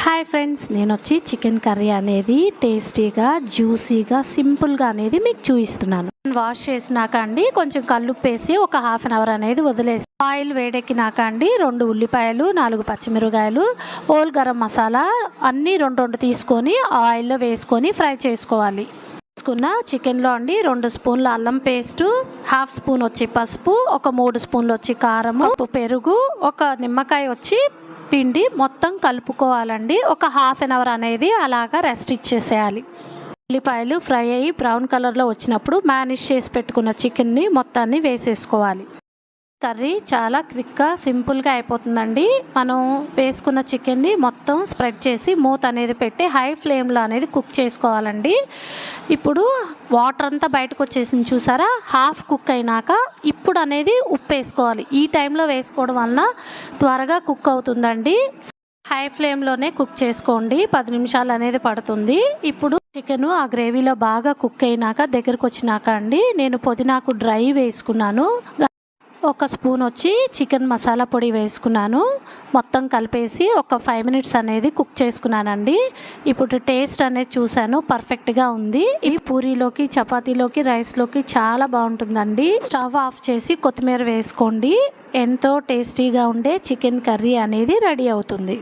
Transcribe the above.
Hi friends, నేను వచ్చి chicken curry అనేది టేస్టీగా జ్యూసీగా సింపుల్గా అనేది మీకు చూపిస్తున్నాను. వాష్ చేసినాక అండి కొంచెం కల్లుప్పు వేసి ఒక హాఫ్ అన్ అవర్ అనేది వదిలేసి ఆయిల్ వేడెక్కినాక అండి 2 ఉల్లిపాయలు 4 పచ్చిమిరపకాయలు హోల్ గరం మసాలా అన్నీ రెండు తీసుకొని ఆయిల్లో వేసుకొని ఫ్రై చేసుకోవాలి. తీసుకున్న చికెన్లో అండి 2 స్పూన్ల అల్లం పేస్టు, హాఫ్ స్పూన్ వచ్చి పసుపు, ఒక 3 స్పూన్లు వచ్చి కారము, పెరుగు, ఒక నిమ్మకాయ వచ్చి పిండి మొత్తం కలుపుకోవాలండి. ఒక హాఫ్ అన్ అవర్ అనేది అలాగా రెస్ట్ ఇచ్చేసేయాలి. ఉల్లిపాయలు ఫ్రై అయ్యి బ్రౌన్ కలర్లో వచ్చినప్పుడు మ్యారినేట్ చేసి పెట్టుకున్న చికెన్ని మొత్తాన్ని వేసేసుకోవాలి. కర్రీ చాలా క్విక్గా సింపుల్గా అయిపోతుందండి. మనం వేసుకున్న చికెన్ని మొత్తం స్ప్రెడ్ చేసి మూత అనేది పెట్టి హై ఫ్లేమ్లో అనేది కుక్ చేసుకోవాలండి. ఇప్పుడు వాటర్ అంతా బయటకు వచ్చేసింది చూసారా, హాఫ్ కుక్ అయినాక ఇప్పుడు అనేది ఉప్పు వేసుకోవాలి. ఈ టైంలో వేసుకోవడం వలన త్వరగా కుక్ అవుతుందండి. హై ఫ్లేమ్లోనే కుక్ చేసుకోండి, 10 నిమిషాలు అనేది పడుతుంది. ఇప్పుడు చికెన్ ఆ గ్రేవీలో బాగా కుక్ అయినాక దగ్గరకు వచ్చినాక అండి నేను పుదీనాకు డ్రై వేసుకున్నాను. ఒక స్పూన్ వచ్చి చికెన్ మసాలా పొడి వేసుకున్నాను. మొత్తం కలిపేసి ఒక 5 మినిట్స్ అనేది కుక్ చేసుకున్నానండి. ఇప్పుడు టేస్ట్ అనేది చూశాను, పర్ఫెక్ట్గా ఉంది. ఈ పూరీలోకి చపాతీలోకి రైస్లోకి చాలా బాగుంటుందండి. స్టవ్ ఆఫ్ చేసి కొత్తిమీర వేసుకోండి. ఎంతో టేస్టీగా ఉండే చికెన్ కర్రీ అనేది రెడీ అవుతుంది.